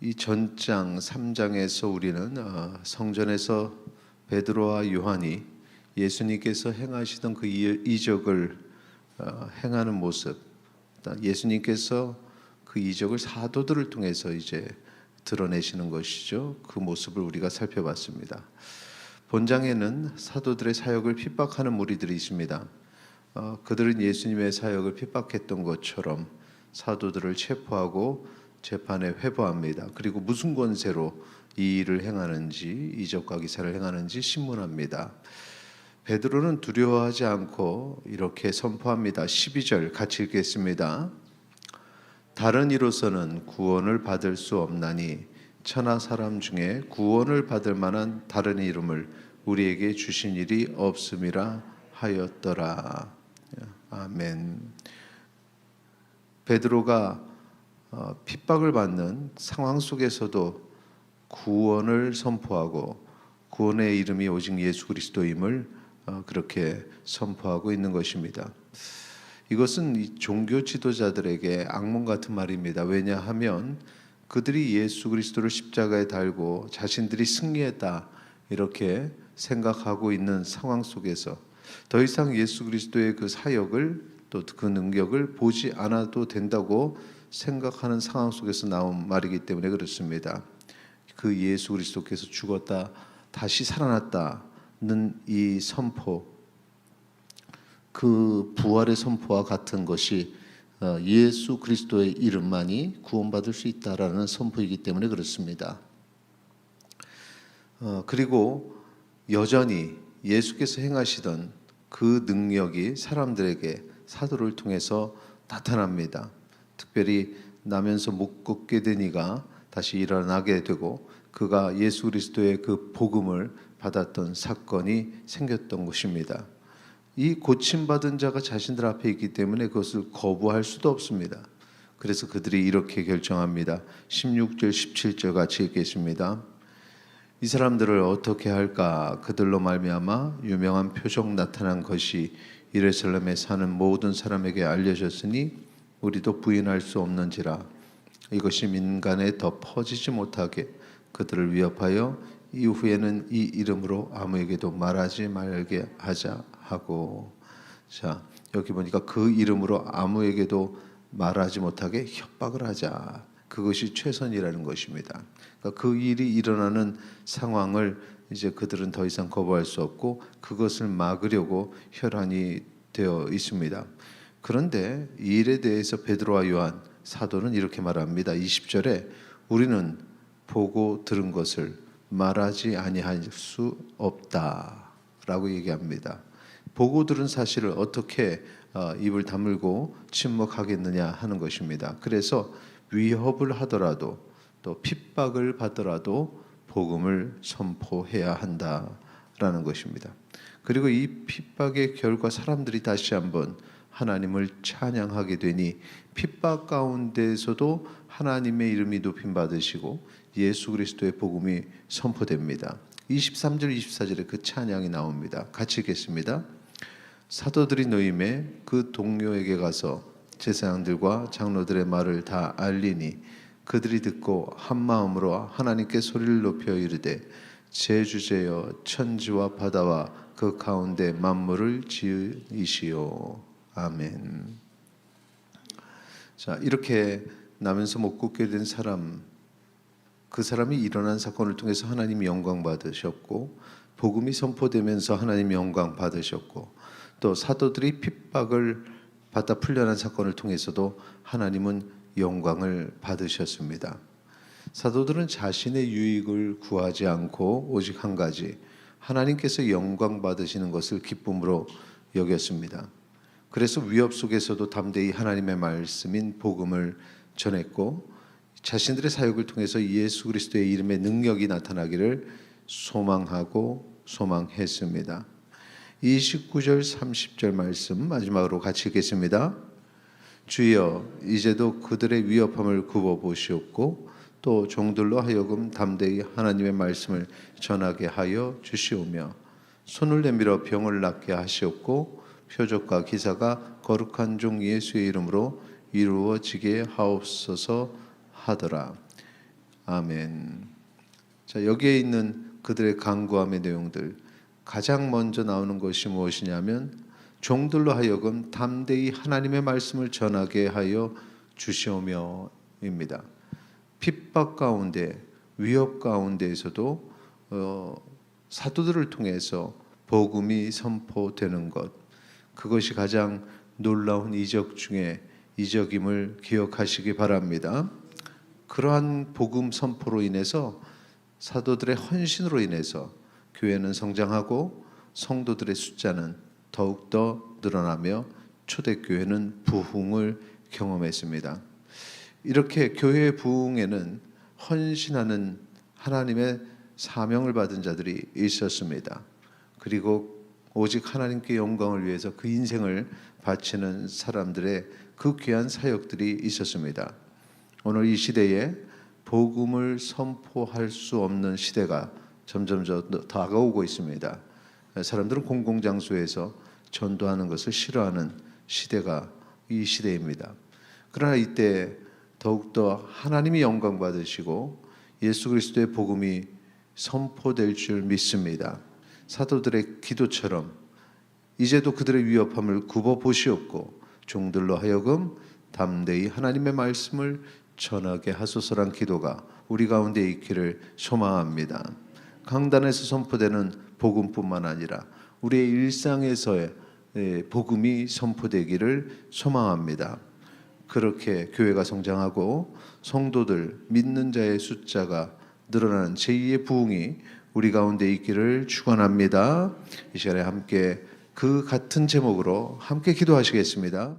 이 전장 3장에서 우리는 성전에서 베드로와 요한이 예수님께서 행하시던 그 이적을 행하는 모습, 예수님께서 그 이적을 사도들을 통해서 이제 드러내시는 것이죠. 그 모습을 우리가 살펴봤습니다. 본장에는 사도들의 사역을 핍박하는 무리들이 있습니다. 그들은 예수님의 사역을 핍박했던 것처럼 사도들을 체포하고 재판에 회부합니다. 그리고 무슨 권세로 이 일을 행하는지, 이적과 기사를 행하는지 신문합니다. 베드로는 두려워하지 않고 이렇게 선포합니다. 12절 같이 읽겠습니다. 다른 이로서는 구원을 받을 수 없나니 천하 사람 중에 구원을 받을 만한 다른 이름을 우리에게 주신 일이 없음이라 하였더라. 아멘. 베드로가 핍박을 받는 상황 속에서도 구원을 선포하고 구원의 이름이 오직 예수 그리스도임을 그렇게 선포하고 있는 것입니다. 이것은 이 종교 지도자들에게 악몽 같은 말입니다. 왜냐하면 그들이 예수 그리스도를 십자가에 달고 자신들이 승리했다 이렇게 생각하고 있는 상황 속에서 더 이상 예수 그리스도의 그 사역을 또 그 능력을 보지 않아도 된다고 생각하는 상황 속에서 나온 말이기 때문에 그렇습니다. 그 예수 그리스도께서 죽었다 다시 살아났다는 이 선포, 그 부활의 선포와 같은 것이 예수 그리스도의 이름만이 구원받을 수 있다라는 선포이기 때문에 그렇습니다. 그리고 여전히 예수께서 행하시던 그 능력이 사람들에게 사도를 통해서 나타납니다. 특별히 나면서 못 걷게 된 이가 다시 일어나게 되고 그가 예수 그리스도의 그 복음을 받았던 사건이 생겼던 것입니다. 이 고침받은 자가 자신들 앞에 있기 때문에 그것을 거부할 수도 없습니다. 그래서 그들이 이렇게 결정합니다. 16절 17절 같이 읽겠습니다. 이 사람들을 어떻게 할까? 그들로 말미암아 유명한 표적 나타난 것이 예루살렘에 사는 모든 사람에게 알려졌으니 우리도 부인할 수 없는지라. 이것이 민간에 더 퍼지지 못하게 그들을 위협하여 이후에는 이 이름으로 아무에게도 말하지 말게 하자 하고. 자, 여기 보니까 그 이름으로 아무에게도 말하지 못하게 협박을 하자. 그것이 최선이라는 것입니다. 그러니까 그 일이 일어나는 상황을 이제 그들은 더 이상 거부할 수 없고 그것을 막으려고 혈안이 되어 있습니다. 그런데 이 일에 대해서 베드로와 요한 사도는 이렇게 말합니다. 20절에 우리는 보고 들은 것을 말하지 아니할 수 없다라고 얘기합니다. 보고 들은 사실을 어떻게 입을 다물고 침묵하겠느냐 하는 것입니다. 그래서 위협을 하더라도 또 핍박을 받더라도 복음을 선포해야 한다라는 것입니다. 그리고 이 핍박의 결과 사람들이 다시 한번 하나님을 찬양하게 되니 핍박 가운데에서도 하나님의 이름이 높임 받으시고 예수 그리스도의 복음이 선포됩니다. 23절 24절에 그 찬양이 나옵니다. 같이 읽겠습니다. 사도들이 노임에 그 동료에게 가서 제사장들과 장로들의 말을 다 알리니 그들이 듣고 한 마음으로 하나님께 소리를 높여 이르되 제주제여 천지와 바다와 그 가운데 만물을 지으시오. 아멘. 자, 이렇게 나면서 못 걷게 된 사람, 그 사람이 일어난 사건을 통해서 하나님이 영광 받으셨고 복음이 선포되면서 하나님이 영광 받으셨고 또 사도들이 핍박을 받다 풀려난 사건을 통해서도 하나님은 영광을 받으셨습니다. 사도들은 자신의 유익을 구하지 않고 오직 한 가지 하나님께서 영광 받으시는 것을 기쁨으로 여겼습니다. 그래서 위협 속에서도 담대히 하나님의 말씀인 복음을 전했고 자신들의 사역을 통해서 예수 그리스도의 이름의 능력이 나타나기를 소망하고 소망했습니다. 29절 30절 말씀 마지막으로 같이 읽겠습니다. 주여 이제도 그들의 위협함을 굽어보시옵고 또 종들로 하여금 담대히 하나님의 말씀을 전하게 하여 주시오며 손을 내밀어 병을 낫게 하시옵고 표적과 기사가 거룩한 종 예수의 이름으로 이루어지게 하옵소서 하더라. 아멘. 자, 여기에 있는 그들의 간구함의 내용들, 가장 먼저 나오는 것이 무엇이냐면 종들로 하여금 담대히 하나님의 말씀을 전하게 하여 주시오며입니다. 핍박 가운데, 위협 가운데에서도 사도들을 통해서 복음이 선포되는 것, 그것이 가장 놀라운 이적 중에 이적임을 기억하시기 바랍니다. 그러한 복음 선포로 인해서, 사도들의 헌신으로 인해서 교회는 성장하고 성도들의 숫자는 더욱더 늘어나며 초대교회는 부흥을 경험했습니다. 이렇게 교회의 부흥에는 헌신하는 하나님의 사명을 받은 자들이 있었습니다. 그리고 오직 하나님께 영광을 위해서 그 인생을 바치는 사람들의 그 귀한 사역들이 있었습니다. 오늘 이 시대에 복음을 선포할 수 없는 시대가 점점 더 다가오고 있습니다. 사람들은 공공장소에서 전도하는 것을 싫어하는 시대가 이 시대입니다. 그러나 이때 더욱더 하나님이 영광 받으시고 예수 그리스도의 복음이 선포될 줄 믿습니다. 사도들의 기도처럼 이제도 그들의 위협함을 굽어 보시옵고 종들로 하여금 담대히 하나님의 말씀을 전하게 하소서란 기도가 우리 가운데 있기를 소망합니다. 강단에서 선포되는 복음뿐만 아니라 우리의 일상에서의 복음이 선포되기를 소망합니다. 그렇게 교회가 성장하고 성도들, 믿는 자의 숫자가 늘어나는 제2의 부흥이 우리 가운데 있기를 축원합니다. 이 시간에 함께 그 같은 제목으로 함께 기도하시겠습니다.